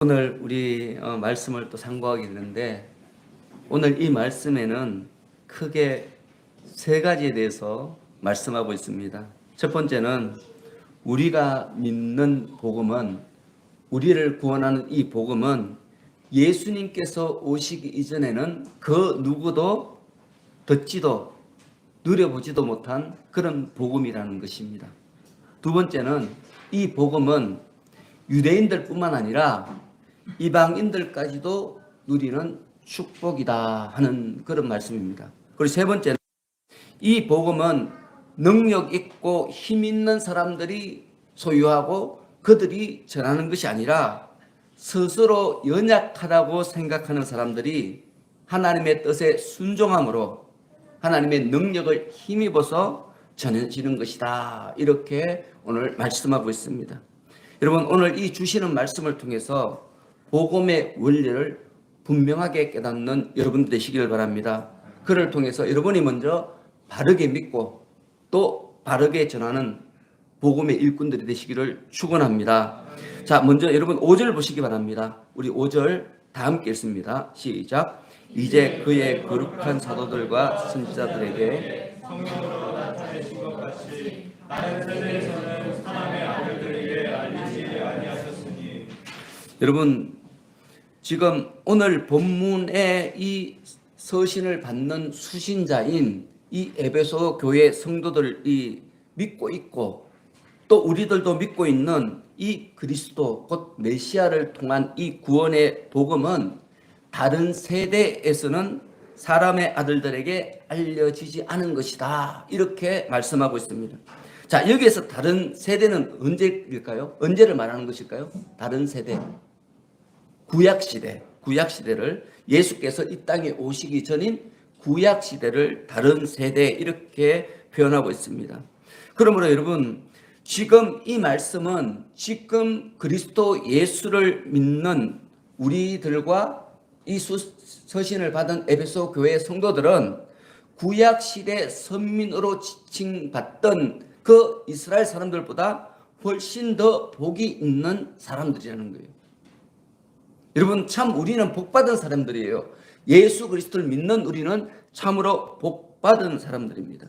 오늘 우리 말씀을 또 상고하게 되는데, 오늘 이 말씀에는 크게 세 가지에 대해서 말씀하고 있습니다. 첫 번째는 우리가 믿는 복음은, 우리를 구원하는 이 복음은 예수님께서 오시기 이전에는 그 누구도 듣지도 누려보지도 못한 그런 복음이라는 것입니다. 두 번째는 이 복음은 유대인들뿐만 아니라 이방인들까지도 누리는 축복이다 하는 그런 말씀입니다. 그리고 세 번째는 이 복음은 능력 있고 힘 있는 사람들이 소유하고 그들이 전하는 것이 아니라 스스로 연약하다고 생각하는 사람들이 하나님의 뜻에 순종함으로 하나님의 능력을 힘입어서 전해지는 것이다. 이렇게 오늘 말씀하고 있습니다. 여러분, 오늘 이 주시는 말씀을 통해서 복음의 원리를 분명하게 깨닫는 여러분 되시기를 바랍니다. 그를 통해서 여러분이 먼저 바르게 믿고 또 바르게 전하는 복음의 일꾼들이 되시기를 축원합니다. 자, 먼저 여러분 5절 보시기 바랍니다. 우리 5절 다 함께 읽습니다. 시작. 이제 그의 거룩한 사도들과 선지자들에게 성령으로 나타내신 것 같이 다른 세대에서는 하나님의 아들들에게 알리지 아니하셨으니. 여러분, 지금 오늘 본문에 이 서신을 받는 수신자인 이 에베소 교회 성도들이 믿고 있고 또 우리들도 믿고 있는 이 그리스도 곧 메시아를 통한 이 구원의 복음은 다른 세대에서는 사람의 아들들에게 알려지지 않은 것이다. 이렇게 말씀하고 있습니다. 자, 여기에서 다른 세대는 언제일까요? 언제를 말하는 것일까요? 다른 세대. 구약시대를 예수께서 이 땅에 오시기 전인 구약시대를 다른 세대 이렇게 표현하고 있습니다. 그러므로 여러분, 지금 이 말씀은 지금 그리스도 예수를 믿는 우리들과 이 서신을 받은 에베소 교회의 성도들은 구약시대 선민으로 지칭받던 그 이스라엘 사람들보다 훨씬 더 복이 있는 사람들이라는 거예요. 여러분, 참 우리는 복받은 사람들이에요. 예수 그리스도를 믿는 우리는 참으로 복받은 사람들입니다.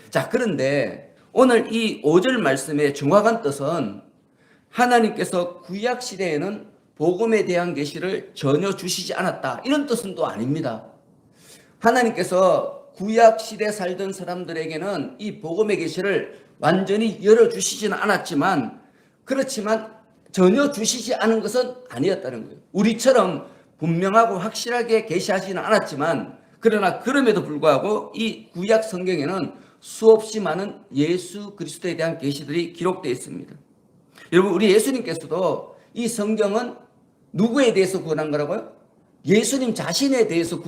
자, 그런데 오늘 이 5절 말씀의 정확한 뜻은 하나님께서 구약시대에는 복음에 대한 계시를 전혀 주시지 않았다, 이런 뜻은 또 아닙니다. 하나님께서 구약시대에 살던 사람들에게는 이 복음의 계시를 완전히 열어주시지는 않았지만, 그렇지만 전혀 주시지 않은 것은 아니었다는 거예요. 우리처럼 분명하고 확실하게 계시하지는 않았지만, 그러나 그럼에도 불구하고 이 구약 성경에는 수없이 많은 예수 그리스도에 대한 계시들이 기록되어 있습니다. 여러분, 우리 예수님께서도 이 성경은 누구에 대해서 구원한 거라고요? 예수님 자신에 대해서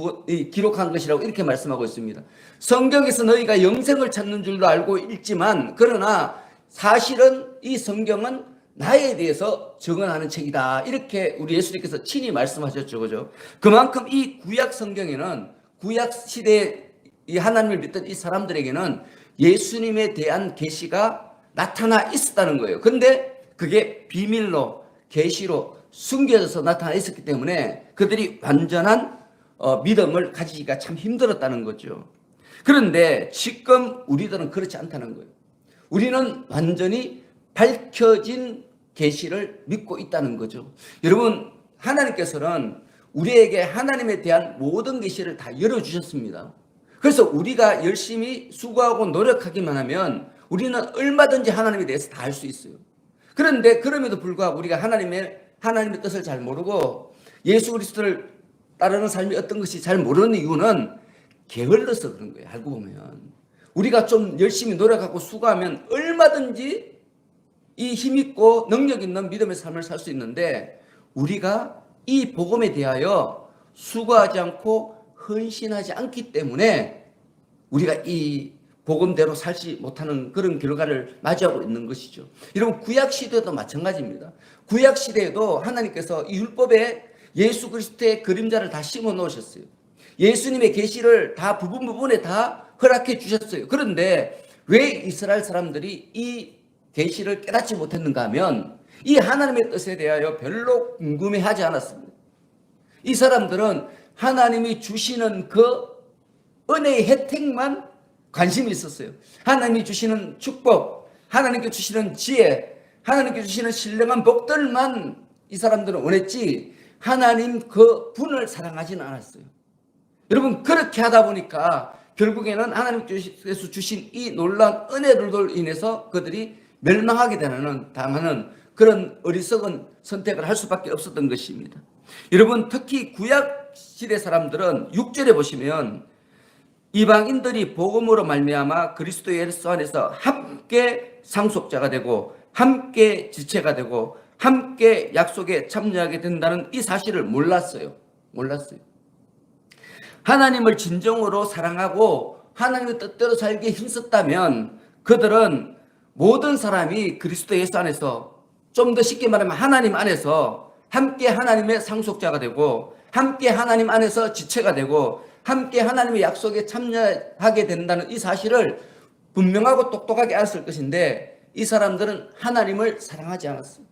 기록한 것이라고 이렇게 말씀하고 있습니다. 성경에서 너희가 영생을 찾는 줄도 알고 읽지만, 그러나 사실은 이 성경은 나에 대해서 증언하는 책이다. 이렇게 우리 예수님께서 친히 말씀하셨죠. 그죠? 그만큼 이 구약 성경에는 구약 시대에 이 하나님을 믿던 이 사람들에게는 예수님에 대한 계시가 나타나 있었다는 거예요. 그런데 그게 비밀로, 계시로 숨겨져서 나타나 있었기 때문에 그들이 완전한 믿음을 가지기가 참 힘들었다는 거죠. 그런데 지금 우리들은 그렇지 않다는 거예요. 우리는 완전히 밝혀진 계시를 믿고 있다는 거죠. 여러분, 하나님께서는 우리에게 하나님에 대한 모든 계시를 다 열어주셨습니다. 그래서 우리가 열심히 수고하고 노력하기만 하면 우리는 얼마든지 하나님에 대해서 다 알 수 있어요. 그런데 그럼에도 불구하고 우리가 하나님의 뜻을 잘 모르고 예수 그리스도를 따르는 삶이 어떤 것이 잘 모르는 이유는 게을러서 그런 거예요. 알고 보면 우리가 좀 열심히 노력하고 수고하면 얼마든지 이 힘있고 능력 있는 믿음의 삶을 살 수 있는데, 우리가 이 복음에 대하여 수고하지 않고 헌신하지 않기 때문에 우리가 이 복음대로 살지 못하는 그런 결과를 맞이하고 있는 것이죠. 여러분, 구약시대도 마찬가지입니다. 구약시대에도 하나님께서 이 율법에 예수 그리스도의 그림자를 다 심어 놓으셨어요. 예수님의 계시를 다 부분에 다 허락해 주셨어요. 그런데 왜 이스라엘 사람들이 이 계시를 깨닫지 못했는가 하면 이 하나님의 뜻에 대하여 별로 궁금해하지 않았습니다. 이 사람들은 하나님이 주시는 그 은혜의 혜택만 관심이 있었어요. 하나님이 주시는 축복, 하나님께 주시는 지혜, 하나님께 주시는 신령한 복들만 이 사람들은 원했지 하나님 그 분을 사랑하지는 않았어요. 여러분, 그렇게 하다 보니까 결국에는 하나님께서 주신 이 놀라운 은혜들로 인해서 그들이 멸망하게 당하는 그런 어리석은 선택을 할 수밖에 없었던 것입니다. 여러분, 특히 구약 시대 사람들은 6절에 보시면 이방인들이 복음으로 말미암아 그리스도 예수 안에서 함께 상속자가 되고 함께 지체가 되고 함께 약속에 참여하게 된다는 이 사실을 몰랐어요. 하나님을 진정으로 사랑하고 하나님의 뜻대로 살기에 힘썼다면 그들은 모든 사람이 그리스도 예수 안에서, 좀 더 쉽게 말하면 하나님 안에서 함께 하나님의 상속자가 되고 함께 하나님 안에서 지체가 되고 함께 하나님의 약속에 참여하게 된다는 이 사실을 분명하고 똑똑하게 알았을 것인데 이 사람들은 하나님을 사랑하지 않았어요.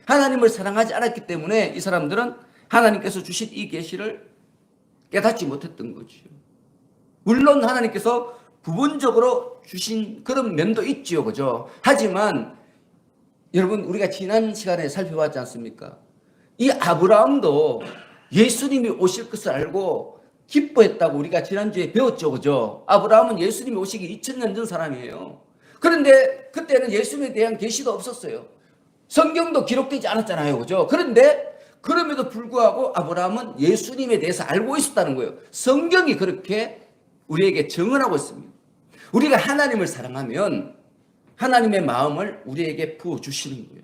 하나님을 사랑하지 않았기 때문에 이 사람들은 하나님께서 주신 이 계시를 깨닫지 못했던 거죠. 물론 하나님께서 부분적으로 주신 그런 면도 있지요, 그죠? 하지만 여러분, 우리가 지난 시간에 살펴봤지 않습니까? 이 아브라함도 예수님이 오실 것을 알고 기뻐했다고 우리가 지난주에 배웠죠, 그죠? 아브라함은 예수님이 오시기 2000년 전 사람이에요. 그런데 그때는 예수님에 대한 계시도 없었어요. 성경도 기록되지 않았잖아요, 그죠? 그런데 그럼에도 불구하고 아브라함은 예수님에 대해서 알고 있었다는 거예요. 성경이 그렇게 우리에게 증언하고 있습니다. 우리가 하나님을 사랑하면 하나님의 마음을 우리에게 부어주시는 거예요.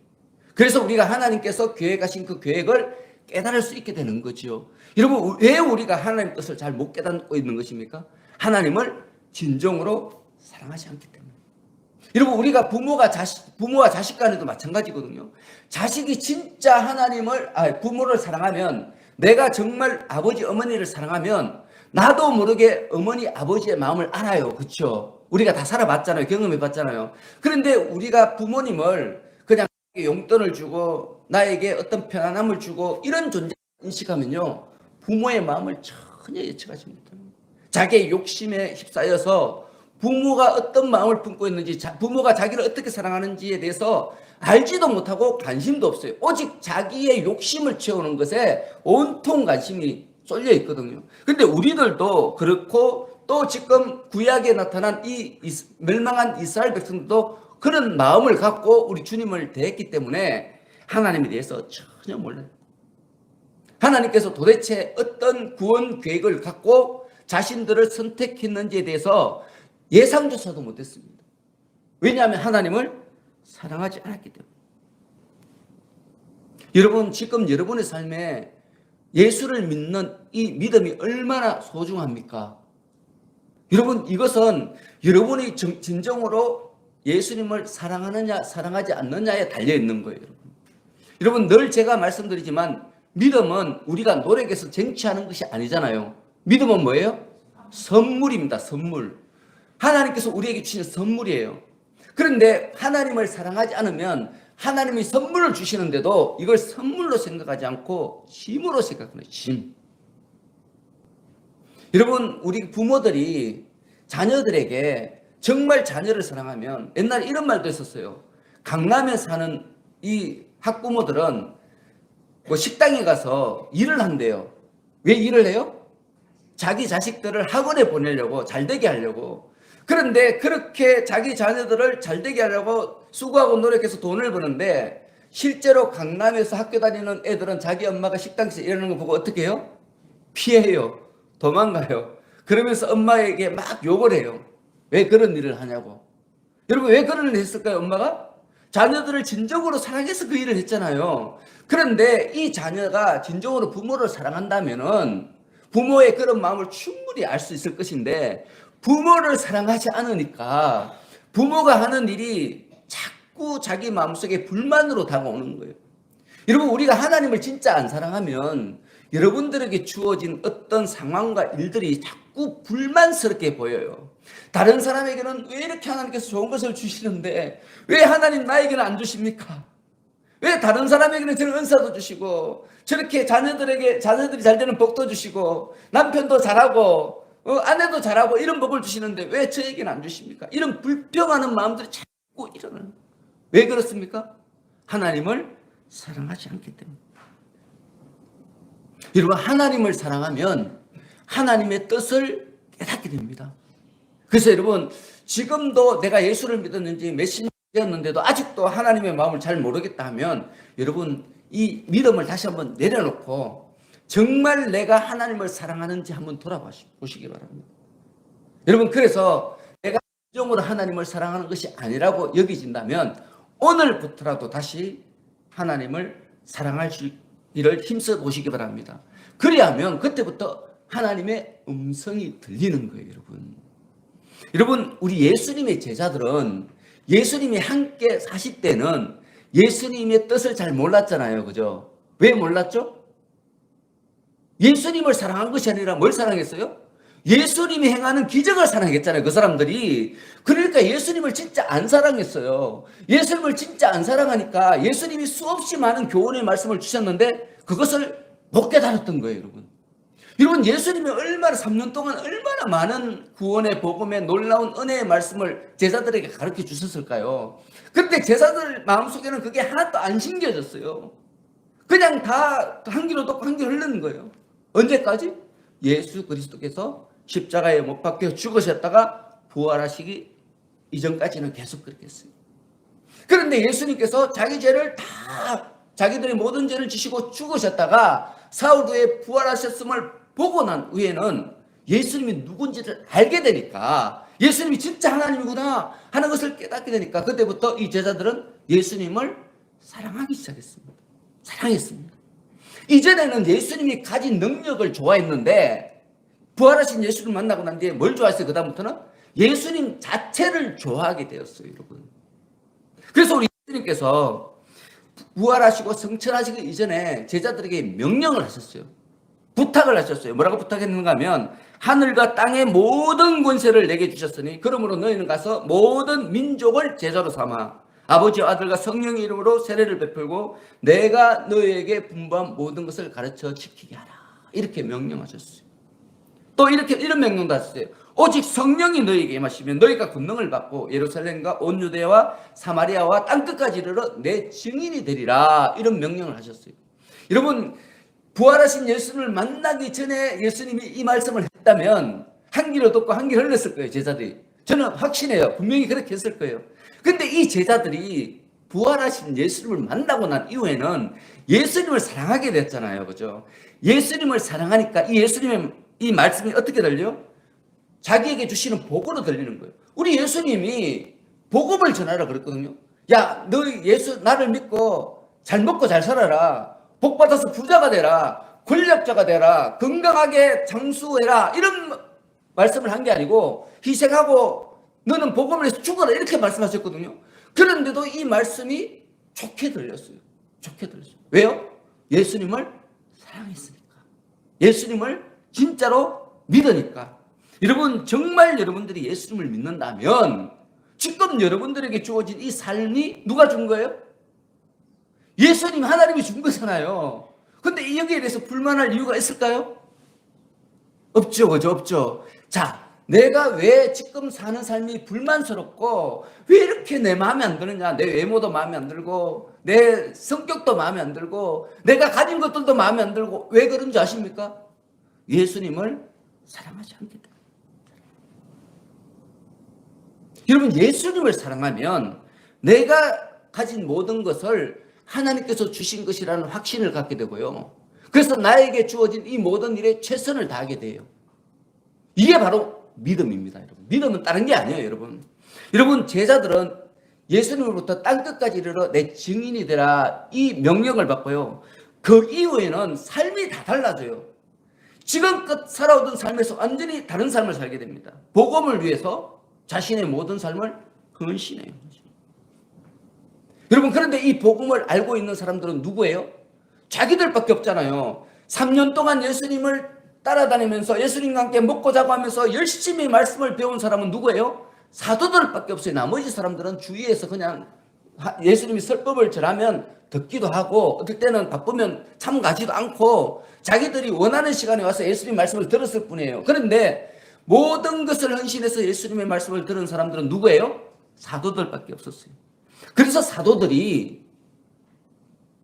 그래서 우리가 하나님께서 계획하신 그 계획을 깨달을 수 있게 되는 거죠. 여러분, 왜 우리가 하나님의 뜻을 잘 못 깨닫고 있는 것입니까? 하나님을 진정으로 사랑하지 않기 때문에. 여러분, 우리가 부모와 자식 간에도 마찬가지거든요. 자식이 진짜 부모를 사랑하면, 내가 정말 아버지 어머니를 사랑하면 나도 모르게 어머니 아버지의 마음을 알아요. 그렇죠? 우리가 다 살아봤잖아요. 경험해봤잖아요. 그런데 우리가 부모님을 그냥 용돈을 주고 나에게 어떤 편안함을 주고 이런 존재 인식하면요, 부모의 마음을 전혀 예측하지 못합니다. 자기의 욕심에 휩싸여서 부모가 어떤 마음을 품고 있는지, 부모가 자기를 어떻게 사랑하는지에 대해서 알지도 못하고 관심도 없어요. 오직 자기의 욕심을 채우는 것에 온통 관심이 쏠려 있거든요. 그런데 우리들도 그렇고 또 지금 구약에 나타난 이 멸망한 이스라엘 백성도 그런 마음을 갖고 우리 주님을 대했기 때문에 하나님에 대해서 전혀 몰라요. 하나님께서 도대체 어떤 구원 계획을 갖고 자신들을 선택했는지에 대해서 예상조차도 못했습니다. 왜냐하면 하나님을 사랑하지 않았기 때문에. 여러분, 지금 여러분의 삶에 예수를 믿는 이 믿음이 얼마나 소중합니까? 여러분, 이것은 여러분이 진정으로 예수님을 사랑하느냐 사랑하지 않느냐에 달려있는 거예요. 여러분, 늘 제가 말씀드리지만 믿음은 우리가 노력해서 쟁취하는 것이 아니잖아요. 믿음은 뭐예요? 선물입니다. 선물. 하나님께서 우리에게 주시는 선물이에요. 그런데 하나님을 사랑하지 않으면 하나님이 선물을 주시는데도 이걸 선물로 생각하지 않고 짐으로 생각하는 짐. 여러분, 우리 부모들이 자녀들에게 정말 자녀를 사랑하면, 옛날에 이런 말도 있었어요. 강남에 사는 이 학부모들은 뭐 식당에 가서 일을 한대요. 왜 일을 해요? 자기 자식들을 학원에 보내려고, 잘되게 하려고. 그런데 그렇게 자기 자녀들을 잘되게 하려고 수고하고 노력해서 돈을 버는데, 실제로 강남에서 학교 다니는 애들은 자기 엄마가 식당에서 일하는 거 보고 어떻게 해요? 피해요. 도망가요. 그러면서 엄마에게 막 욕을 해요. 왜 그런 일을 하냐고. 여러분, 왜 그런 일을 했을까요? 엄마가? 자녀들을 진정으로 사랑해서 그 일을 했잖아요. 그런데 이 자녀가 진정으로 부모를 사랑한다면은 부모의 그런 마음을 충분히 알 수 있을 것인데, 부모를 사랑하지 않으니까 부모가 하는 일이 자꾸 자기 마음속에 불만으로 다가오는 거예요. 여러분, 우리가 하나님을 진짜 안 사랑하면 여러분들에게 주어진 어떤 상황과 일들이 자꾸 불만스럽게 보여요. 다른 사람에게는 왜 이렇게 하나님께서 좋은 것을 주시는데 왜 하나님 나에게는 안 주십니까? 왜 다른 사람에게는 저런 은사도 주시고 저렇게 자녀들이 잘 되는 복도 주시고 남편도 잘하고 아내도 잘하고 이런 복을 주시는데 왜 저에게는 안 주십니까? 이런 불평하는 마음들이 자꾸 일어나는. 왜 그렇습니까? 하나님을 사랑하지 않기 때문에. 여러분, 하나님을 사랑하면 하나님의 뜻을 깨닫게 됩니다. 그래서 여러분, 지금도 내가 예수를 믿었는지 몇십 년 되었는데도 아직도 하나님의 마음을 잘 모르겠다 하면 여러분, 이 믿음을 다시 한번 내려놓고 정말 내가 하나님을 사랑하는지 한번 돌아보시기 바랍니다. 여러분, 그래서 내가 정으로 하나님을 사랑하는 것이 아니라고 여기진다면 오늘부터라도 다시 하나님을 사랑할 일을 힘써 보시기 바랍니다. 그리하면 그때부터 하나님의 음성이 들리는 거예요, 여러분. 여러분, 우리 예수님의 제자들은 예수님이 함께 사실 때는 예수님의 뜻을 잘 몰랐잖아요, 그죠? 왜 몰랐죠? 예수님을 사랑한 것이 아니라 뭘 사랑했어요? 예수님이 행하는 기적을 사랑했잖아요, 그 사람들이. 그러니까 예수님을 진짜 안 사랑했어요. 예수님을 진짜 안 사랑하니까 예수님이 수없이 많은 교훈의 말씀을 주셨는데 그것을 못 깨달았던 거예요, 여러분. 여러분, 예수님이 얼마나 3년 동안 얼마나 많은 구원의 복음의 놀라운 은혜의 말씀을 제자들에게 가르쳐 주셨을까요? 그런데 제자들 마음속에는 그게 하나도 안 심겨졌어요. 그냥 다 한 귀로 듣고 한 귀로 흐르는 거예요. 언제까지? 예수 그리스도께서 십자가에 못 박혀 죽으셨다가 부활하시기 이전까지는 계속 그렇게 했어요. 그런데 예수님께서 자기 죄를 다 자기들의 모든 죄를 지시고 죽으셨다가 사흘 후에 부활하셨음을 보고 난 후에는 예수님이 누군지를 알게 되니까 예수님이 진짜 하나님이구나 하는 것을 깨닫게 되니까 그때부터 이 제자들은 예수님을 사랑하기 시작했습니다. 사랑했습니다. 이전에는 예수님이 가진 능력을 좋아했는데 부활하신 예수를 만나고 난 뒤에 뭘 좋아했어요? 그 다음부터는 예수님 자체를 좋아하게 되었어요, 여러분. 그래서 우리 예수님께서 부활하시고 성천하시기 이전에 제자들에게 명령을 하셨어요. 부탁을 하셨어요. 뭐라고 부탁했는가 하면 하늘과 땅의 모든 권세를 내게 주셨으니 그러므로 너희는 가서 모든 민족을 제자로 삼아 아버지와 아들과 성령의 이름으로 세례를 베풀고 내가 너희에게 분부한 모든 것을 가르쳐 지키게 하라. 이렇게 명령하셨어요. 또 이런 명령도 하셨어요. 오직 성령이 너희에게 임하시면 너희가 권능을 받고 예루살렘과 온 유대와 사마리아와 땅끝까지 이르러 내 증인이 되리라. 이런 명령을 하셨어요. 여러분, 부활하신 예수를 만나기 전에 예수님이 이 말씀을 했다면 한 귀로 듣고 한 귀로 흘렸을 거예요, 제자들이. 저는 확신해요. 분명히 그렇게 했을 거예요. 근데 이 제자들이 부활하신 예수님을 만나고 난 이후에는 예수님을 사랑하게 됐잖아요, 그죠? 예수님을 사랑하니까 이 예수님의 이 말씀이 어떻게 들려요? 자기에게 주시는 복으로 들리는 거예요. 우리 예수님이 복음을 전하라 그랬거든요. 야, 너 나를 믿고 잘 먹고 잘 살아라. 복 받아서 부자가 되라. 권력자가 되라. 건강하게 장수해라. 이런 말씀을 한 게 아니고 희생하고 너는 복음을 해서 죽어라. 이렇게 말씀하셨거든요. 그런데도 이 말씀이 좋게 들렸어요. 좋게 들렸어요. 왜요? 예수님을 사랑했으니까. 예수님을 진짜로 믿으니까. 여러분, 정말 여러분들이 예수님을 믿는다면 지금 여러분들에게 주어진 이 삶이 누가 준 거예요? 예수님 하나님이 준 거잖아요. 근데 여기에 대해서 불만할 이유가 있을까요? 없죠, 그죠? 없죠. 자, 내가 왜 지금 사는 삶이 불만스럽고 왜 이렇게 내 마음에 안 드느냐? 내 외모도 마음에 안 들고 내 성격도 마음에 안 들고 내가 가진 것들도 마음에 안 들고 왜 그런지 아십니까? 예수님을 사랑하지 않기 때문에. 여러분, 예수님을 사랑하면 내가 가진 모든 것을 하나님께서 주신 것이라는 확신을 갖게 되고요. 그래서 나에게 주어진 이 모든 일에 최선을 다하게 돼요. 이게 바로 믿음입니다, 여러분. 믿음은 다른 게 아니에요, 여러분. 여러분, 제자들은 예수님으로부터 땅끝까지 이르러 내 증인이 되라 이 명령을 받고요. 그 이후에는 삶이 다 달라져요. 지금껏 살아오던 삶에서 완전히 다른 삶을 살게 됩니다. 복음을 위해서 자신의 모든 삶을 헌신해요. 여러분, 그런데 이 복음을 알고 있는 사람들은 누구예요? 자기들밖에 없잖아요. 3년 동안 예수님을 따라다니면서 예수님과 함께 먹고 자고 하면서 열심히 말씀을 배운 사람은 누구예요? 사도들밖에 없어요. 나머지 사람들은 주위에서 그냥 예수님이 설법을 전하면 듣기도 하고 어떨 때는 바쁘면 참 가지도 않고 자기들이 원하는 시간에 와서 예수님 말씀을 들었을 뿐이에요. 그런데 모든 것을 헌신해서 예수님의 말씀을 들은 사람들은 누구예요? 사도들밖에 없었어요. 그래서 사도들이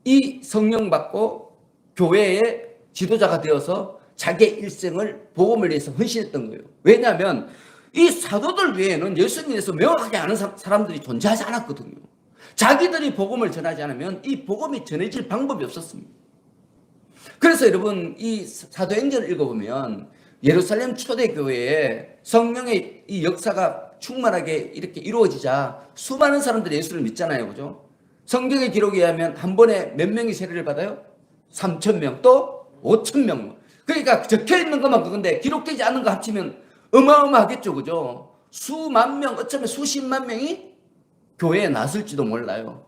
이 성령 받고 교회의 지도자가 되어서 자기의 일생을 복음을 위해서 헌신했던 거예요. 왜냐하면 이 사도들 외에는 예수님에 대해서 명확하게 아는 사람들이 존재하지 않았거든요. 자기들이 복음을 전하지 않으면 이 복음이 전해질 방법이 없었습니다. 그래서 여러분 이 사도행전을 읽어보면 예루살렘 초대교회에 성령의 이 역사가 충만하게 이렇게 이루어지자 수많은 사람들이 예수를 믿잖아요. 그죠? 성경의 기록에 의하면 한 번에 몇 명이 세례를 받아요? 3,000명, 또 5,000명. 그러니까 적혀 있는 것만 그건데 기록되지 않는 거 합치면 어마어마하겠죠. 그죠? 수만 명, 어쩌면 수십만 명이 교회에 나설지도 몰라요.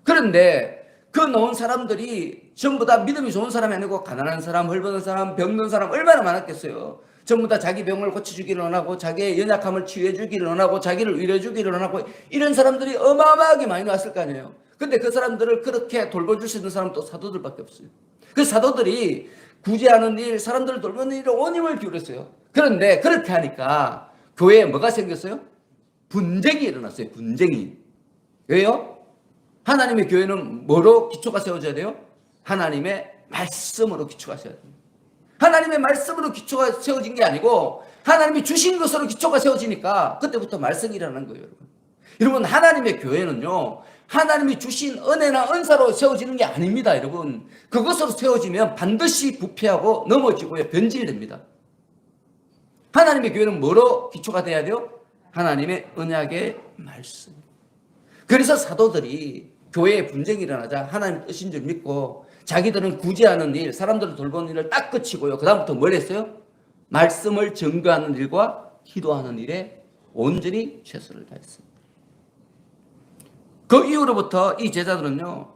그런데 그 나온 사람들이 전부 다 믿음이 좋은 사람이 아니고 가난한 사람, 헐벗은 사람, 병든 사람 얼마나 많았겠어요. 전부 다 자기 병을 고쳐주기를 원하고 자기의 연약함을 치유해주기를 원하고 자기를 위로해주기를 원하고 이런 사람들이 어마어마하게 많이 왔을 거 아니에요. 근데 그 사람들을 그렇게 돌봐줄 수 있는 사람은 또 사도들밖에 없어요. 그 사도들이 구제하는 일, 사람들을 돌보는 일에 온 힘을 기울였어요. 그런데 그렇게 하니까 교회에 뭐가 생겼어요? 분쟁이 일어났어요. 분쟁이. 왜요? 하나님의 교회는 뭐로 기초가 세워져야 돼요? 하나님의 말씀으로 기초가 세워져야 돼요. 하나님의 말씀으로 기초가 세워진 게 아니고 하나님이 주신 것으로 기초가 세워지니까 그때부터 말썽이 일어나는 거예요. 여러분. 여러분 하나님의 교회는요. 하나님이 주신 은혜나 은사로 세워지는 게 아닙니다. 여러분. 그것으로 세워지면 반드시 부패하고 넘어지고요. 변질됩니다. 하나님의 교회는 뭐로 기초가 돼야 돼요? 하나님의 언약의 말씀. 그래서 사도들이 교회에 분쟁이 일어나자 하나님 뜻인 줄 믿고 자기들은 구제하는 일, 사람들을 돌보는 일을 딱 그치고요. 그 다음부터 뭘 했어요? 말씀을 증거하는 일과 기도하는 일에 온전히 최선을 다했습니다. 그 이후로부터 이 제자들은요.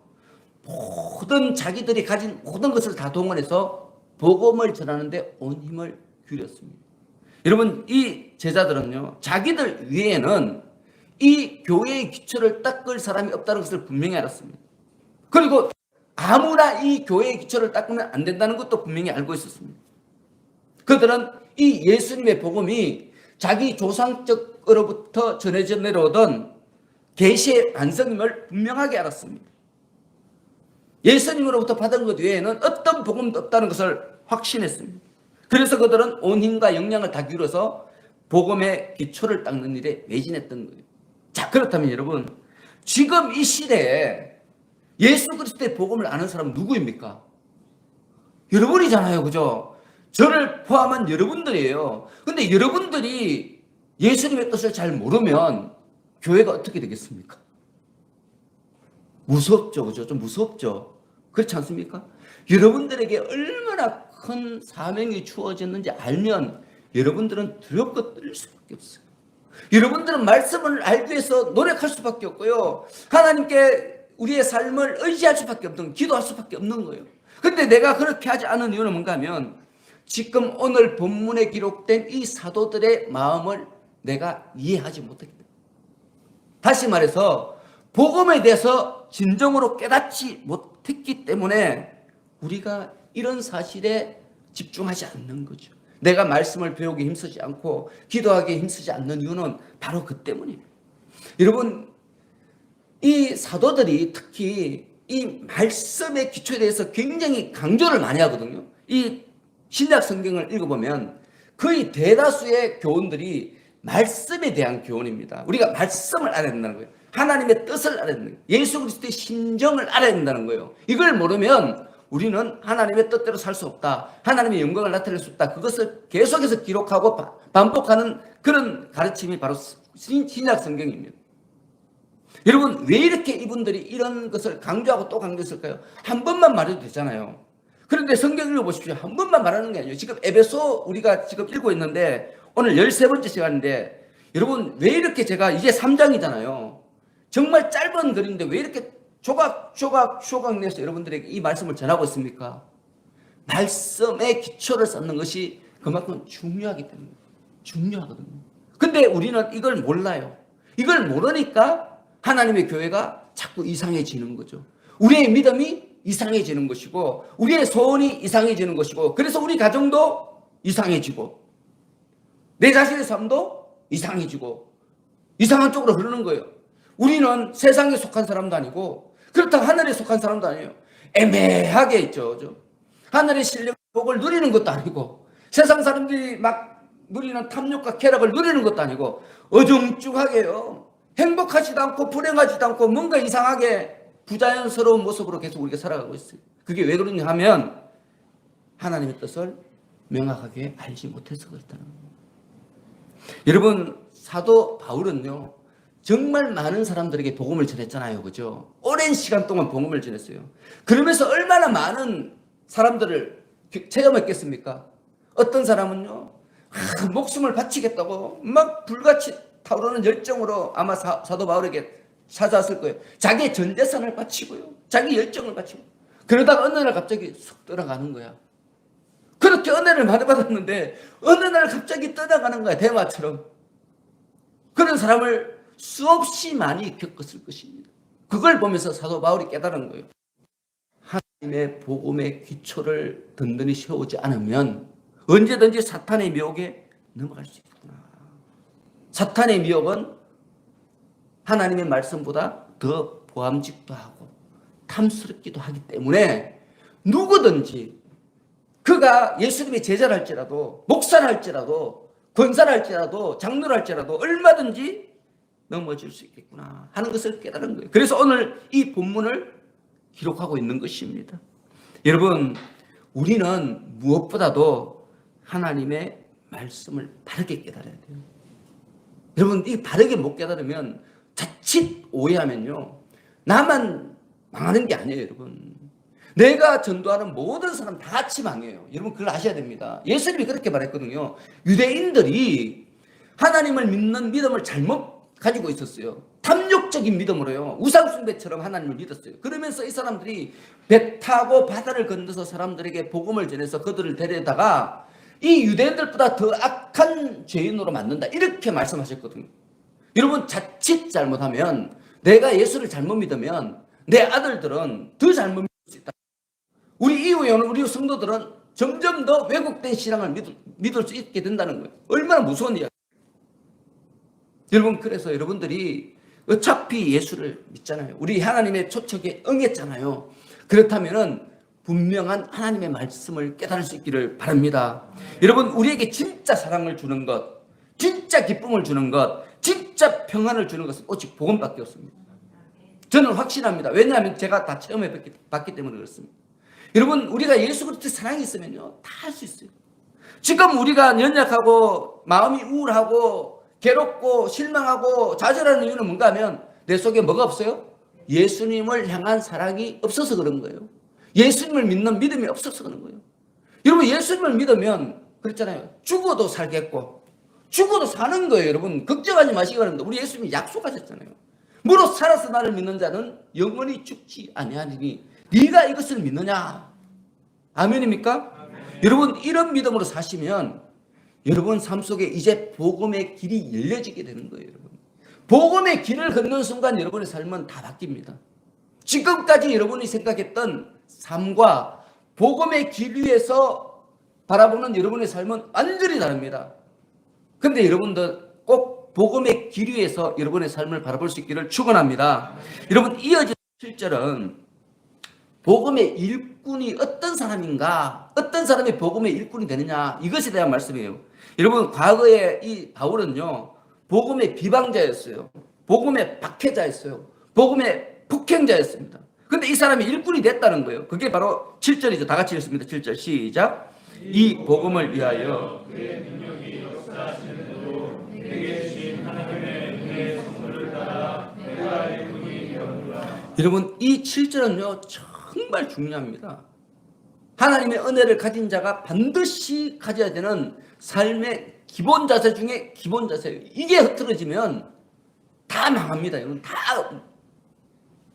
모든 자기들이 가진 모든 것을 다 동원해서 복음을 전하는데 온 힘을 기울였습니다. 여러분 이 제자들은요. 자기들 위에는 이 교회의 기초를 닦을 사람이 없다는 것을 분명히 알았습니다. 그리고 아무나 이 교회의 기초를 닦으면 안 된다는 것도 분명히 알고 있었습니다. 그들은 이 예수님의 복음이 자기 조상적으로부터 전해져 내려오던 계시의 완성임을 분명하게 알았습니다. 예수님으로부터 받은 것 외에는 어떤 복음도 없다는 것을 확신했습니다. 그래서 그들은 온 힘과 역량을 다 기울여서 복음의 기초를 닦는 일에 매진했던 거예요. 자, 그렇다면 여러분, 지금 이 시대에 예수 그리스도의 복음을 아는 사람은 누구입니까? 여러분이잖아요. 그죠? 저를 포함한 여러분들이에요. 근데 여러분들이 예수님의 뜻을 잘 모르면 교회가 어떻게 되겠습니까? 무섭죠. 그죠? 좀 무섭죠. 그렇지 않습니까? 여러분들에게 얼마나 큰 사명이 주어졌는지 알면 여러분들은 두렵고 떨릴 수밖에 없어요. 여러분들은 말씀을 알기 위해서 노력할 수밖에 없고요. 하나님께 우리의 삶을 의지할 수밖에 없는, 기도할 수밖에 없는 거예요. 근데 내가 그렇게 하지 않은 이유는 뭔가 하면 지금 오늘 본문에 기록된 이 사도들의 마음을 내가 이해하지 못했기 때문에. 다시 말해서 복음에 대해서 진정으로 깨닫지 못했기 때문에 우리가 이런 사실에 집중하지 않는 거죠. 내가 말씀을 배우기 힘쓰지 않고 기도하기 힘쓰지 않는 이유는 바로 그 때문입니다. 여러분 이 사도들이 특히 이 말씀의 기초에 대해서 굉장히 강조를 많이 하거든요. 이 신약 성경을 읽어보면 거의 대다수의 교훈들이 말씀에 대한 교훈입니다. 우리가 말씀을 알아야 된다는 거예요. 하나님의 뜻을 알아야 된다는 거예요. 예수 그리스도의 심정을 알아야 된다는 거예요. 이걸 모르면 우리는 하나님의 뜻대로 살 수 없다. 하나님의 영광을 나타낼 수 없다. 그것을 계속해서 기록하고 반복하는 그런 가르침이 바로 신약 성경입니다. 여러분 왜 이렇게 이분들이 이런 것을 강조하고 또 강조했을까요? 한 번만 말해도 되잖아요. 그런데 성경 읽어보십시오. 한 번만 말하는 게 아니에요. 지금 에베소 우리가 지금 읽고 있는데 오늘 13번째 시간인데 여러분 왜 이렇게 제가 이제 3장이잖아요. 정말 짧은 글인데 왜 이렇게 조각 내서 여러분들에게 이 말씀을 전하고 있습니까? 말씀의 기초를 쌓는 것이 그만큼 중요하기 때문에 중요하거든요. 근데 우리는 이걸 몰라요. 이걸 모르니까 하나님의 교회가 자꾸 이상해지는 거죠. 우리의 믿음이 이상해지는 것이고 우리의 소원이 이상해지는 것이고 그래서 우리 가정도 이상해지고 내 자신의 삶도 이상해지고 이상한 쪽으로 흐르는 거예요. 우리는 세상에 속한 사람도 아니고 그렇다고 하늘에 속한 사람도 아니에요. 애매하게 있죠. 하늘의 신령 복을 누리는 것도 아니고 세상 사람들이 막 누리는 탐욕과 쾌락을 누리는 것도 아니고 어중쭉하게요. 행복하지도 않고 불행하지도 않고 뭔가 이상하게 부자연스러운 모습으로 계속 우리가 살아가고 있어요. 그게 왜 그러냐 하면 하나님의 뜻을 명확하게 알지 못해서 그렇다는 거예요. 여러분 사도 바울은요 정말 많은 사람들에게 복음을 전했잖아요. 그죠? 오랜 시간 동안 복음을 전했어요. 그러면서 얼마나 많은 사람들을 체험했겠습니까? 어떤 사람은요 목숨을 바치겠다고 막 불같이 타오르는 열정으로 아마 사도 바울에게 찾아왔을 거예요. 자기의 전 재산을 바치고요. 자기 열정을 바치고. 그러다가 어느 날 갑자기 쑥 떠나가는 거야. 그렇게 은혜를 많이 받았는데 어느 날 갑자기 떠나가는 거야. 대마처럼. 그런 사람을 수없이 많이 겪었을 것입니다. 그걸 보면서 사도 바울이 깨달은 거예요. 하나님의 복음의 기초를 든든히 세우지 않으면 언제든지 사탄의 미혹에 넘어갈 수 있구나. 사탄의 미혹은 하나님의 말씀보다 더 보암직도 하고 탐스럽기도 하기 때문에 누구든지 그가 예수님의 제자를 할지라도 목사를 할지라도 권사를 할지라도 장로를 할지라도 얼마든지 넘어질 수 있겠구나 하는 것을 깨달은 거예요. 그래서 오늘 이 본문을 기록하고 있는 것입니다. 여러분 우리는 무엇보다도 하나님의 말씀을 바르게 깨달아야 돼요. 여러분 이 바르게 못 깨달으면 자칫 오해하면요 나만 망하는 게 아니에요. 여러분 내가 전도하는 모든 사람 다 같이 망해요. 여러분 그걸 아셔야 됩니다. 예수님이 그렇게 말했거든요. 유대인들이 하나님을 믿는 믿음을 잘못 가지고 있었어요. 탐욕적인 믿음으로요 우상숭배처럼 하나님을 믿었어요. 그러면서 이 사람들이 배 타고 바다를 건너서 사람들에게 복음을 전해서 그들을 데려다가 이 유대인들보다 더 악한 죄인으로 만든다 이렇게 말씀하셨거든요. 여러분 자칫 잘못하면 내가 예수를 잘못 믿으면 내 아들들은 더 잘못 믿을 수 있다. 우리 이후에 오는 우리 성도들은 점점 더 왜곡된 신앙을 믿을 수 있게 된다는 거예요. 얼마나 무서운 이야기예요. 여러분 그래서 여러분들이 어차피 예수를 믿잖아요. 우리 하나님의 초청에 응했잖아요. 그렇다면은 분명한 하나님의 말씀을 깨달을 수 있기를 바랍니다. 여러분 우리에게 진짜 사랑을 주는 것, 진짜 기쁨을 주는 것, 진짜 평안을 주는 것은 오직 복음밖에 없습니다. 저는 확신합니다. 왜냐하면 제가 다 체험해 봤기 때문에 그렇습니다. 여러분 우리가 예수 그리스도의 사랑이 있으면요 다 할 수 있어요. 지금 우리가 연약하고 마음이 우울하고 괴롭고 실망하고 좌절하는 이유는 뭔가 하면 내 속에 뭐가 없어요? 예수님을 향한 사랑이 없어서 그런 거예요. 예수님을 믿는 믿음이 없어서 그런 거예요. 여러분 예수님을 믿으면 그랬잖아요. 죽어도 살겠고 죽어도 사는 거예요. 여러분 걱정하지 마시기 바랍니다. 우리 예수님이 약속하셨잖아요. 무릇 살아서 나를 믿는 자는 영원히 죽지 아니하리니 네가 이것을 믿느냐? 아멘입니까? 아멘. 여러분 이런 믿음으로 사시면 여러분 삶 속에 이제 복음의 길이 열려지게 되는 거예요. 여러분 복음의 길을 걷는 순간 여러분의 삶은 다 바뀝니다. 지금까지 여러분이 생각했던 삶과 복음의 길 위에서 바라보는 여러분의 삶은 완전히 다릅니다. 근데 여러분들 꼭 복음의 길 위에서 여러분의 삶을 바라볼 수 있기를 축원합니다. 여러분 이어진 7절은 복음의 일꾼이 어떤 사람인가, 어떤 사람이 복음의 일꾼이 되느냐 이것에 대한 말씀이에요. 여러분 과거에 이 바울은요 복음의 비방자였어요. 복음의 박해자였어요. 복음의 폭행자였습니다. 근데 이 사람이 일꾼이 됐다는 거예요. 그게 바로 7절이죠. 다 같이 읽습니다. 7절 시작. 이 복음을 위하여 그의 능력이 역사하시는 대로 내게 주신 하나님의 은혜의 선물을 따라 내가 일꾼이 되었노라. 여러분 이 7절은요 정말 중요합니다. 하나님의 은혜를 가진 자가 반드시 가져야 되는 삶의 기본 자세 중에 기본 자세예요. 이게 흐트러지면 다 망합니다. 여러분 다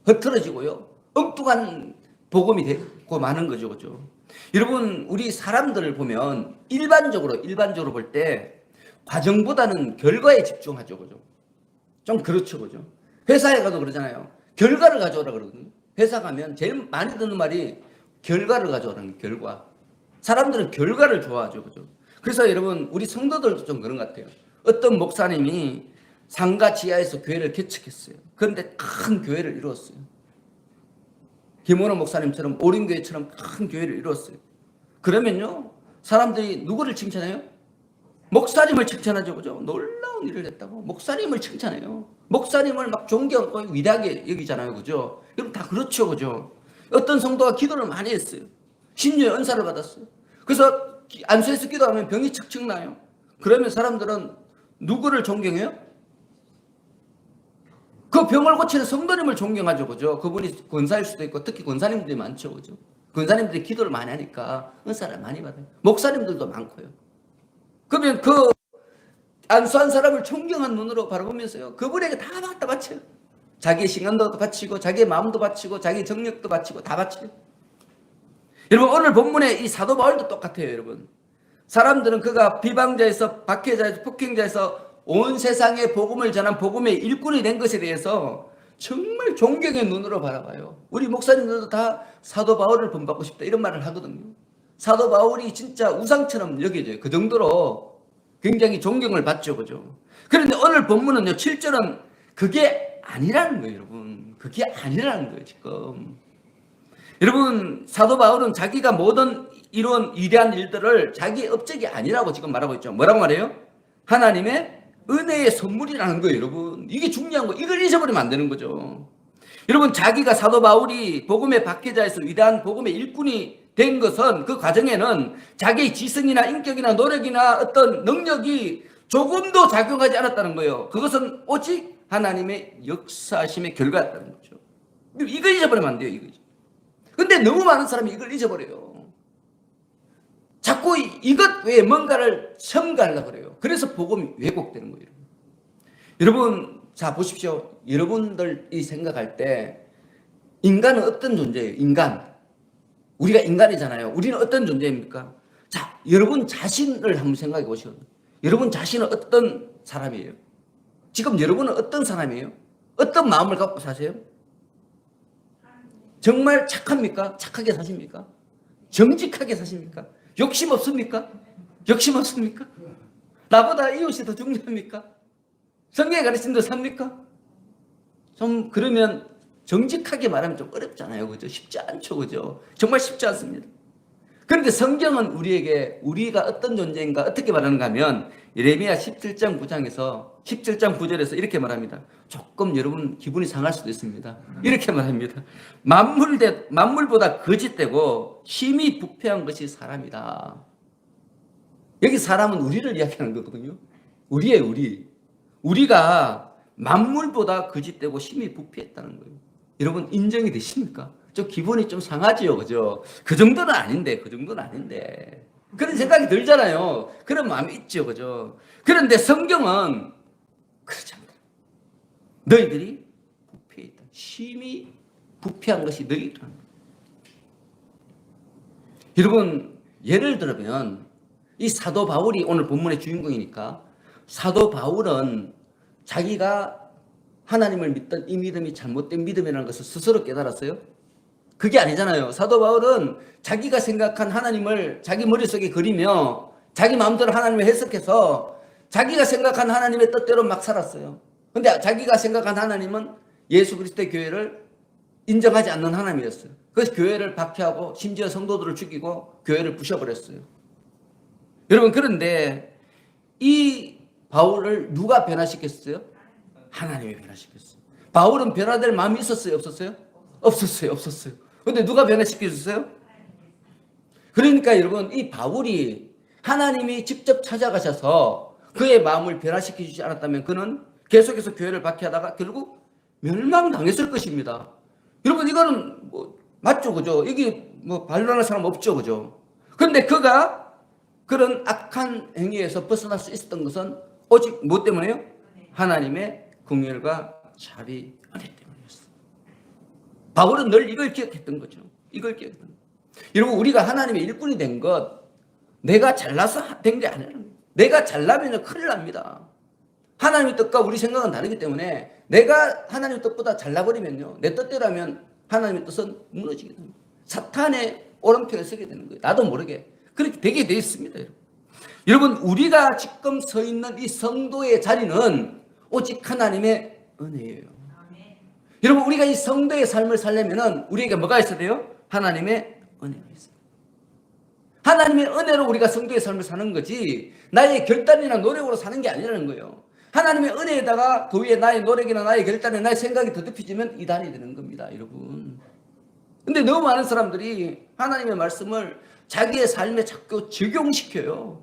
흐트러지고요. 엉뚱한 복음이 되고 마는 거죠. 그죠? 여러분 우리 사람들을 보면 일반적으로 볼 때 과정보다는 결과에 집중하죠. 그죠? 좀 그렇죠. 그죠? 회사에 가도 그러잖아요. 결과를 가져오라 그러거든요. 회사 가면 제일 많이 듣는 말이 결과를 가져오라는 거예요. 결과. 사람들은 결과를 좋아하죠. 그죠? 그래서 여러분, 우리 성도들도 좀 그런 것 같아요. 어떤 목사님이 상가 지하에서 교회를 개척했어요. 그런데 큰 교회를 이루었어요. 김원호 목사님처럼 오림교회처럼 큰 교회를 이루었어요. 그러면요, 사람들이 누구를 칭찬해요? 목사님을 칭찬하죠. 그죠? 놀라운 일을 했다고 목사님을 칭찬해요. 목사님을 막 존경하고 위대하게 여기잖아요. 그죠? 여러분 다 그렇죠. 그죠? 어떤 성도가 기도를 많이 했어요. 신유의 은사를 받았어요. 그래서 안수해서 기도하면 병이 척척 나요. 그러면 사람들은 누구를 존경해요? 그 병을 고치는 성도님을 존경하죠. 그죠? 그분이 권사일 수도 있고, 특히 권사님들이 많죠. 그죠? 권사님들이 기도를 많이 하니까 은사를 많이 받아요. 목사님들도 많고요. 그러면 그 안수한 사람을 존경한 눈으로 바라보면서요, 그분에게 다 갖다 바쳐요. 자기의 시간도 바치고, 자기의 마음도 바치고, 자기의 정력도 바치고, 다 바쳐요. 여러분, 오늘 본문의 이 사도 바울도 똑같아요. 여러분, 사람들은 그가 비방자에서 박해자에서 폭행자에서 온 세상에 복음을 전한 복음의 일꾼이 된 것에 대해서 정말 존경의 눈으로 바라봐요. 우리 목사님들도 다 사도 바울을 본받고 싶다 이런 말을 하거든요. 사도 바울이 진짜 우상처럼 여겨져요. 그 정도로 굉장히 존경을 받죠. 그죠? 그런데 오늘 본문은요, 7절은 그게 아니라는 거예요. 여러분, 그게 아니라는 거예요. 지금 여러분, 사도 바울은 자기가 모든 이런 위대한 일들을 자기의 업적이 아니라고 지금 말하고 있죠. 뭐라고 말해요? 하나님의 은혜의 선물이라는 거예요. 여러분, 이게 중요한 거. 이걸 잊어버리면 안 되는 거죠. 여러분, 자기가 사도 바울이 복음의 박해자에서 위대한 복음의 일꾼이 된 것은, 그 과정에는 자기의 지성이나 인격이나 노력이나 어떤 능력이 조금도 작용하지 않았다는 거예요. 그것은 오직 하나님의 역사하심의 결과였다는 거죠. 이걸 잊어버리면 안 돼요. 이거. 근데 너무 많은 사람이 이걸 잊어버려요. 자꾸 이것 외에 뭔가를 첨가하려고 그래요. 그래서 복음이 왜곡되는 거예요. 여러분, 자 보십시오. 여러분들이 생각할 때 인간은 어떤 존재예요? 인간. 우리가 인간이잖아요. 우리는 어떤 존재입니까? 자, 여러분 자신을 한번 생각해 보시죠. 여러분 자신은 어떤 사람이에요? 지금 여러분은 어떤 사람이에요? 어떤 마음을 갖고 사세요? 정말 착합니까? 착하게 사십니까? 정직하게 사십니까? 욕심 없습니까? 욕심 없습니까? 나보다 이웃이 더 중요합니까? 성경에 가르친 대로 삽니까? 좀 그러면 정직하게 말하면 좀 어렵잖아요. 그죠? 쉽지 않죠. 그죠? 정말 쉽지 않습니다. 그런데 성경은 우리에게 우리가 어떤 존재인가 어떻게 말하는가 하면 예레미야 17장 9장에서 17장 9절에서 이렇게 말합니다. 조금 여러분 기분이 상할 수도 있습니다. 이렇게 말합니다. 만물보다 거짓되고 힘이 부패한 것이 사람이다. 여기 사람은 우리를 이야기하는 거거든요. 우리예요, 우리. 우리가 만물보다 거짓되고 힘이 부패했다는 거예요. 여러분 인정이 되십니까? 좀 기분이 좀 상하지요, 그죠? 그 정도는 아닌데, 그 정도는 아닌데. 그런 생각이 들잖아요. 그런 마음이 있죠, 그죠? 그런데 성경은 그렇지 않다. 너희들이 부패했다. 심히 부패한 것이 너희들이다. 여러분, 예를 들면 이 사도 바울이 오늘 본문의 주인공이니까 사도 바울은 자기가 하나님을 믿던 이 믿음이 잘못된 믿음이라는 것을 스스로 깨달았어요? 그게 아니잖아요. 사도 바울은 자기가 생각한 하나님을 자기 머릿속에 그리며 자기 마음대로 하나님을 해석해서 자기가 생각한 하나님의 뜻대로 막 살았어요. 근데 자기가 생각한 하나님은 예수 그리스도의 교회를 인정하지 않는 하나님이었어요. 그래서 교회를 박해하고 심지어 성도들을 죽이고 교회를 부셔버렸어요. 여러분, 그런데 이 바울을 누가 변화시켰어요? 하나님이 변화시켰어요. 바울은 변화될 마음이 있었어요? 없었어요? 없었어요. 근데 누가 변화시켜줬어요? 그러니까 여러분, 이 바울이 하나님이 직접 찾아가셔서 그의 마음을 변화시켜주지 않았다면 그는 계속해서 교회를 박해하다가 결국 멸망당했을 것입니다. 여러분, 이거는 뭐 맞죠, 그죠? 이게 뭐 반론할 사람 없죠, 그죠? 그런데 그가 그런 악한 행위에서 벗어날 수 있었던 것은 오직 뭐 때문에요? 하나님의 긍휼과 자비, 은혜 때문이었어요. 바울은 늘 이걸 기억했던 거죠. 이걸 기억했던 거죠. 여러분, 우리가 하나님의 일꾼이 된 것, 내가 잘나서 된 게 아니라는 거예요. 내가 잘나면 큰일 납니다. 하나님의 뜻과 우리 생각은 다르기 때문에 내가 하나님의 뜻보다 잘나버리면요, 내 뜻대로라면 하나님의 뜻은 무너지게 됩니다. 사탄의 오른편에 서게 되는 거예요. 나도 모르게 그렇게 되게 돼 있습니다. 여러분, 우리가 지금 서 있는 이 성도의 자리는 오직 하나님의 은혜예요. 여러분, 우리가 이 성도의 삶을 살려면은 우리에게 뭐가 있어야 돼요? 하나님의 은혜가 있어요. 하나님의 은혜로 우리가 성도의 삶을 사는 거지 나의 결단이나 노력으로 사는 게 아니라는 거예요. 하나님의 은혜에다가 그 위에 나의 노력이나 나의 결단이나 나의 생각이 더듬혀지면 이단이 되는 겁니다, 여러분. 근데 너무 많은 사람들이 하나님의 말씀을 자기의 삶에 자꾸 적용시켜요.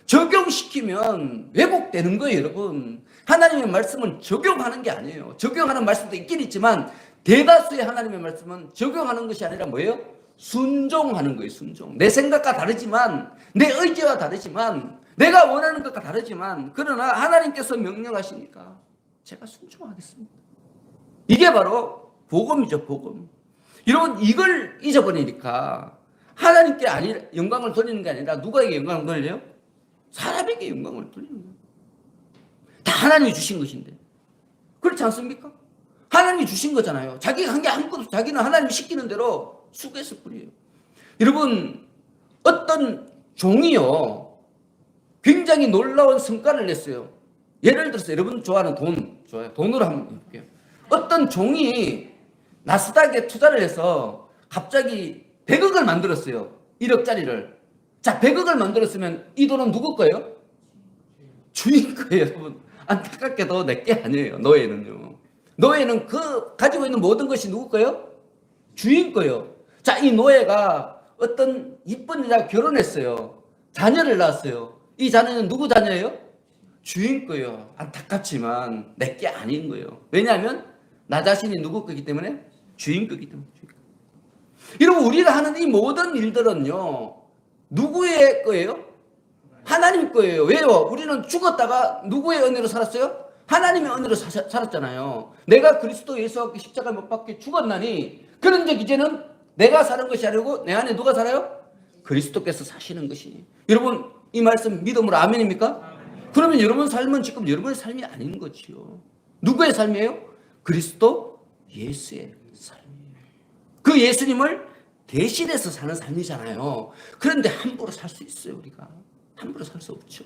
적용시키면 왜곡되는 거예요, 여러분. 하나님의 말씀은 적용하는 게 아니에요. 적용하는 말씀도 있긴 있지만 대다수의 하나님의 말씀은 적용하는 것이 아니라 뭐예요? 순종하는 거예요, 순종. 내 생각과 다르지만, 내 의지와 다르지만, 내가 원하는 것과 다르지만, 그러나 하나님께서 명령하시니까 제가 순종하겠습니다. 이게 바로 복음이죠, 복음. 여러분, 이걸 잊어버리니까 하나님께 영광을 돌리는 게 아니라 누구에게 영광을 돌려요? 사람에게 영광을 돌리는 거예요. 다 하나님이 주신 것인데. 그렇지 않습니까? 하나님이 주신 거잖아요. 자기가 한 게 아무것도 없어. 자기는 하나님이 시키는 대로 수고했을 뿐이에요. 여러분, 어떤 종이요, 굉장히 놀라운 성과를 냈어요. 예를 들어서 여러분 좋아하는 돈, 좋아요. 돈으로 한번 볼게요. 어떤 종이 나스닥에 투자를 해서 갑자기 100억을 만들었어요. 1억짜리를. 자, 100억을 만들었으면 이 돈은 누구 거예요? 주인 거예요, 여러분. 안타깝게도 내게 아니에요, 노예는요. 노예는 그 가지고 있는 모든 것이 누구 거예요? 주인 거예요. 자, 이 노예가 어떤 이쁜 여자와 결혼했어요. 자녀를 낳았어요. 이 자녀는 누구 자녀예요? 주인 거예요. 안타깝지만 내게 아닌 거예요. 왜냐하면 나 자신이 누구 거기 때문에? 주인 거기 때문에. 여러분, 우리가 하는 이 모든 일들은요, 누구의 거예요? 하나님 거예요. 왜요? 우리는 죽었다가 누구의 은혜로 살았어요? 하나님의 은혜로 살았잖아요. 내가 그리스도 예수와 십자가 못 박혀 죽었나니, 그런즉 이제는 내가 사는 것이 아니고 내 안에 누가 살아요? 그리스도께서 사시는 것이니. 여러분, 이 말씀 믿음으로 아멘입니까? 그러면 여러분 삶은 지금 여러분의 삶이 아닌 거지요. 누구의 삶이에요? 그리스도 예수의 삶이에요. 그 예수님을 대신해서 사는 삶이잖아요. 그런데 함부로 살 수 있어요, 우리가. 함부로 살 수 없죠.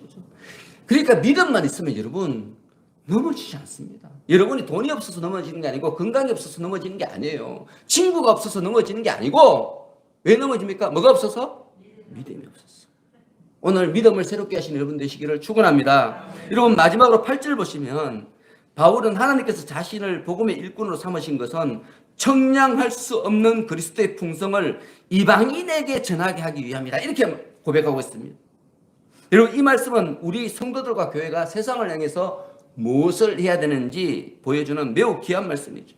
그러니까 믿음만 있으면 여러분 넘어지지 않습니다. 여러분이 돈이 없어서 넘어지는 게 아니고 건강이 없어서 넘어지는 게 아니에요. 친구가 없어서 넘어지는 게 아니고 왜 넘어집니까? 뭐가 없어서? 믿음이 없어서. 오늘 믿음을 새롭게 하시는 여러분 되시기를 축원합니다. 여러분, 마지막으로 8절 보시면 바울은 하나님께서 자신을 복음의 일꾼으로 삼으신 것은 청량할 수 없는 그리스도의 풍성을 이방인에게 전하게 하기 위함이다, 이렇게 고백하고 있습니다. 여러분, 이 말씀은 우리 성도들과 교회가 세상을 향해서 무엇을 해야 되는지 보여주는 매우 귀한 말씀이죠.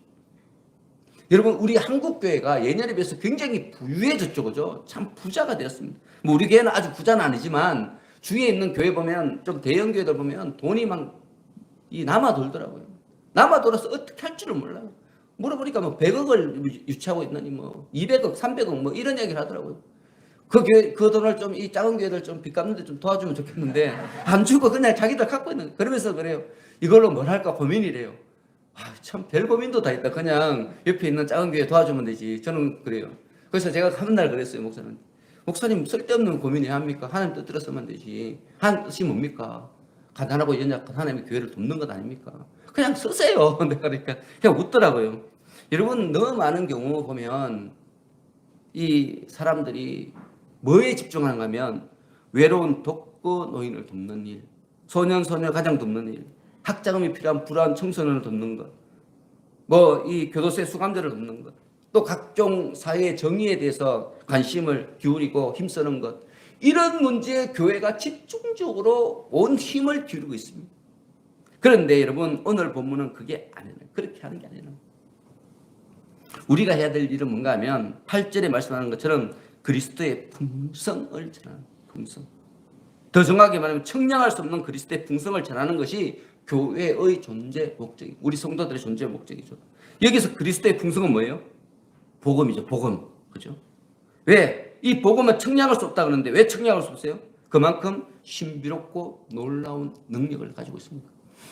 여러분, 우리 한국 교회가 예년에 비해서 굉장히 부유해졌죠, 그죠? 참 부자가 되었습니다. 뭐 우리 교회는 아주 부자는 아니지만 주위에 있는 교회 보면, 좀 대형 교회들 보면 돈이 막 남아 돌더라고요. 남아 돌아서 어떻게 할 줄을 몰라요. 물어보니까 뭐 100억을 유치하고 있느니 뭐 200억, 300억 뭐 이런 얘기를 하더라고요. 그 교회, 그 돈을 좀 이 작은 교회들 좀 빚 갚는데 좀 도와주면 좋겠는데 안 주고 그냥 자기들 갖고 있는, 그러면서 그래요. 이걸로 뭘 할까 고민이래요. 아, 참 별 고민도 다 있다. 그냥 옆에 있는 작은 교회 도와주면 되지. 저는 그래요. 그래서 제가 한 날 그랬어요, 목사님. 목사님, 쓸데없는 고민해야 합니까? 하나님 뜻대로 쓰면 되지. 하나님 뜻이 뭡니까? 가난하고 연약한 하나님의 교회를 돕는 것 아닙니까? 그냥 쓰세요. 내가 그러니까 그냥 웃더라고요. 여러분, 너무 많은 경우 보면 이 사람들이 뭐에 집중하는가 하면 외로운 독거 노인을 돕는 일, 소년 소녀 가정 돕는 일, 학자금이 필요한 불우한 청소년을 돕는 것, 뭐 이 교도소의 수감자를 돕는 것, 또 각종 사회 정의에 대해서 관심을 기울이고 힘쓰는 것, 이런 문제에 교회가 집중적으로 온 힘을 기울이고 있습니다. 그런데 여러분, 오늘 본문은 그게 아니에요. 그렇게 하는 게 아니에요. 우리가 해야 될 일은 뭔가 하면 8절에 말씀하는 것처럼 그리스도의 풍성을 전하는, 풍성. 더 정확하게 말하면 청량할 수 없는 그리스도의 풍성을 전하는 것이 교회의 존재 목적이고 우리 성도들의 존재 목적이죠. 여기서 그리스도의 풍성은 뭐예요? 복음이죠. 복음. 그죠? 왜? 이 복음은 청량할 수 없다 그러는데 왜 청량할 수 없어요? 그만큼 신비롭고 놀라운 능력을 가지고 있습니다.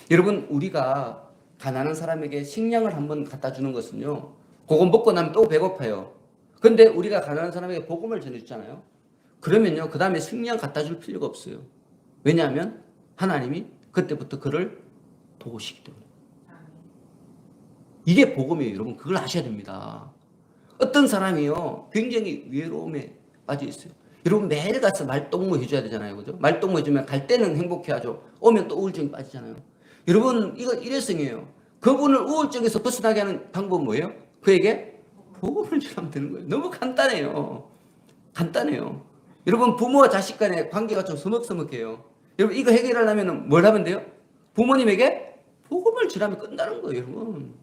여러분, 우리가 가난한 사람에게 식량을 한번 갖다 주는 것은요, 그거 먹고 나면 또 배고파요. 근데 우리가 가난한 사람에게 복음을 전해주잖아요. 그러면요, 그 다음에 식량 갖다 줄 필요가 없어요. 왜냐하면 하나님이 그때부터 그를 도우시기 때문에. 이게 복음이에요. 여러분, 그걸 아셔야 됩니다. 어떤 사람이요, 굉장히 외로움에 빠져 있어요. 여러분, 매일 가서 말동무 해줘야 되잖아요. 그죠? 말동무 해주면 갈 때는 행복해하죠. 오면 또 우울증이 빠지잖아요. 여러분, 이거 일회성이에요. 그분을 우울증에서 벗어나게 하는 방법은 뭐예요? 그에게 복음을 전하면 되는 거예요. 너무 간단해요. 간단해요. 여러분, 부모와 자식 간의 관계가 좀 서먹서먹해요. 여러분, 이거 해결하려면 뭘 하면 돼요? 부모님에게 복음을 전하면 끝나는 거예요, 여러분.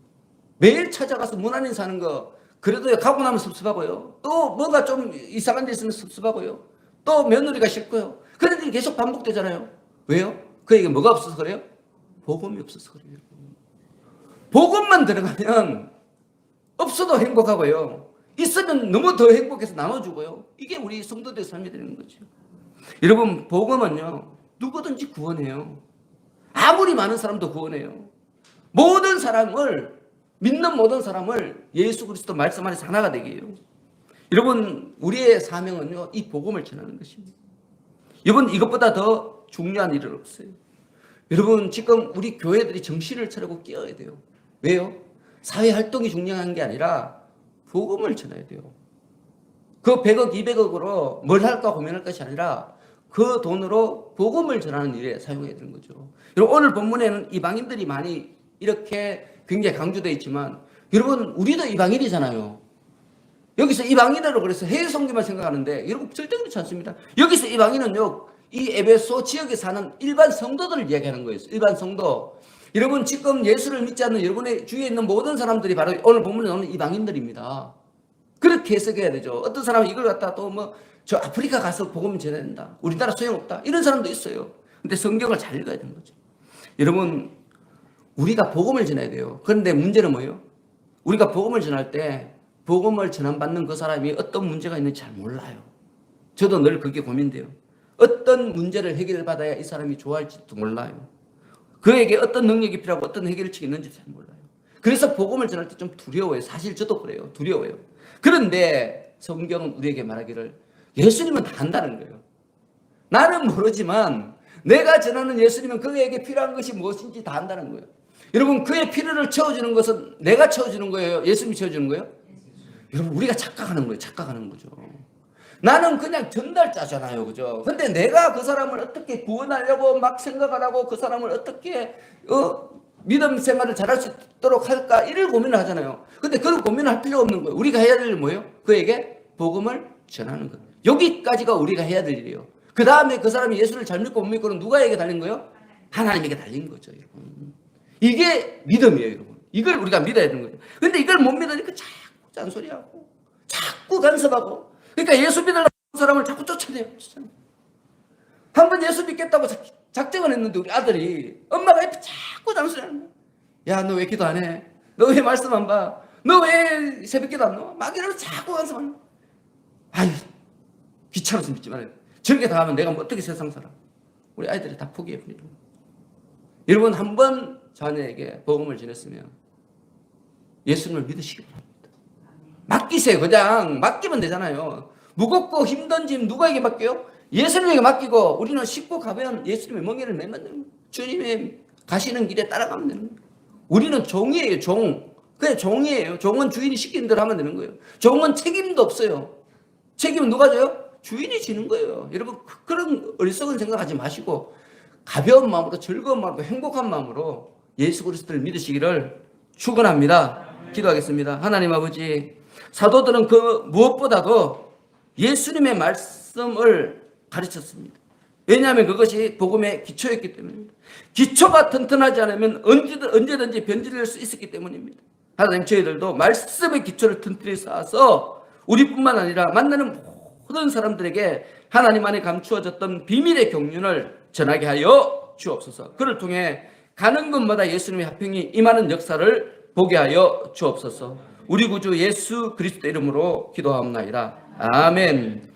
매일 찾아가서 무난히 사는 거, 그래도 가고 나면 섭섭하고요. 또 뭔가 좀 이상한 데 있으면 섭섭하고요. 또 며느리가 싫고요. 그런데 계속 반복되잖아요. 왜요? 그에게 뭐가 없어서 그래요? 복음이 없어서 그래요. 복음만 들어가면 없어도 행복하고요. 있으면 너무 더 행복해서 나눠주고요. 이게 우리 성도들의 삶이 되는 거죠. 여러분, 복음은요, 누구든지 구원해요. 아무리 많은 사람도 구원해요. 모든 사람을, 믿는 모든 사람을 예수 그리스도 말씀 안에서 하나가 되게 해요. 여러분, 우리의 사명은요, 이 복음을 전하는 것입니다. 여러분, 이것보다 더 중요한 일은 없어요. 여러분, 지금 우리 교회들이 정신을 차리고 깨어야 돼요. 왜요? 사회 활동이 중요한 게 아니라 복음을 전해야 돼요. 그 100억, 200억으로 뭘 할까 고민할 것이 아니라 그 돈으로 복음을 전하는 일에 사용해야 되는 거죠. 여러분, 오늘 본문에는 이방인들이 많이 이렇게 굉장히 강조되어 있지만, 여러분, 우리도 이방인이잖아요. 여기서 이방인으로 그래서 해외 선교만 생각하는데, 여러분, 절대 그렇지 않습니다. 여기서 이방인은요, 이 에베소 지역에 사는 일반 성도들을 이야기하는 거예요. 일반 성도. 여러분, 지금 예수를 믿지 않는 여러분의 주위에 있는 모든 사람들이 바로 오늘 본문에 나오는 이방인들입니다. 그렇게 해석해야 되죠. 어떤 사람은 이걸 갖다 또 저 아프리카 가서 복음 전해야 된다. 우리나라 소용없다. 이런 사람도 있어요. 근데 성경을 잘 읽어야 되는 거죠. 여러분, 우리가 복음을 전해야 돼요. 그런데 문제는 뭐예요? 우리가 복음을 전할 때 복음을 전함받는 그 사람이 어떤 문제가 있는지 잘 몰라요. 저도 늘 그게 고민돼요. 어떤 문제를 해결받아야 이 사람이 좋아할지도 몰라요. 그에게 어떤 능력이 필요하고 어떤 해결책이 있는지 잘 몰라요. 그래서 복음을 전할 때 좀 두려워요. 사실 저도 그래요. 두려워요. 그런데 성경은 우리에게 말하기를 예수님은 다 안다는 거예요. 나는 모르지만 내가 전하는 예수님은 그에게 필요한 것이 무엇인지 다 안다는 거예요. 여러분, 그의 필요를 채워주는 것은 내가 채워주는 거예요? 예수님이 채워주는 거예요? 여러분, 우리가 착각하는 거예요. 착각하는 거죠. 나는 그냥 전달자잖아요. 그죠? 근데 내가 그 사람을 어떻게 구원하려고 막 생각을 하고 그 사람을 어떻게 믿음 생활을 잘할 수 있도록 할까? 이를 고민을 하잖아요. 근데 그런 고민을 할 필요 없는 거예요. 우리가 해야 될 일 뭐예요? 그에게 복음을 전하는 거예요. 여기까지가 우리가 해야 될 일이에요. 그 다음에 그 사람이 예수를 잘 믿고 못 믿고는 누가에게 달린 거예요? 하나님에게 달린 거죠, 여러분. 이게 믿음이에요, 여러분. 이걸 우리가 믿어야 되는 거예요. 근데 이걸 못 믿으니까 자꾸 잔소리하고 자꾸 간섭하고, 그러니까 예수 믿으려는 사람을 자꾸 쫓아내요. 한 번 예수 믿겠다고 작정을 했는데 우리 아들이 엄마가 옆에 자꾸 잔소리하는 거야. 야, 너 왜 기도 안 해? 너 왜 말씀 안 봐? 너 왜 새벽기도 안 넣어? 막 이러면서 자꾸 간섭하는 거야. 아유, 귀찮아서 믿지 말아요. 저렇게 다 하면 내가 뭐 어떻게 세상 살아? 우리 아이들이 다 포기해 버리는 거예요. 여러분, 한 번 자녀에게 복음을 전했으면 예수님을 믿으시기 바랍니다. 맡기세요. 그냥 맡기면 되잖아요. 무겁고 힘든 짐 누구에게 맡겨요? 예수님에게 맡기고 우리는 싣고 가면 예수님의 멍에를 매면 되는 거예요. 주님의 가시는 길에 따라가면 되는 거예요. 우리는 종이에요. 종. 그냥 종이에요. 종은 주인이 시키는 대로 하면 되는 거예요. 종은 책임도 없어요. 책임은 누가 져요? 주인이 지는 거예요. 여러분, 그런 어리석은 생각하지 마시고 가벼운 마음으로, 즐거운 마음으로, 행복한 마음으로 예수 그리스도를 믿으시기를 축원합니다. 기도하겠습니다. 하나님 아버지, 사도들은 그 무엇보다도 예수님의 말씀을 가르쳤습니다. 왜냐하면 그것이 복음의 기초였기 때문입니다. 기초가 튼튼하지 않으면 언제든지 변질될 수 있었기 때문입니다. 하나님, 저희들도 말씀의 기초를 튼튼히 쌓아서 우리뿐만 아니라 만나는 모든 사람들에게 하나님 안에 감추어졌던 비밀의 경륜을 전하게 하여 주옵소서. 그를 통해 가는 곳마다 예수님의 화평이 임하는 역사를 보게 하여 주옵소서. 우리 구주 예수 그리스도 이름으로 기도하옵나이다. 아멘.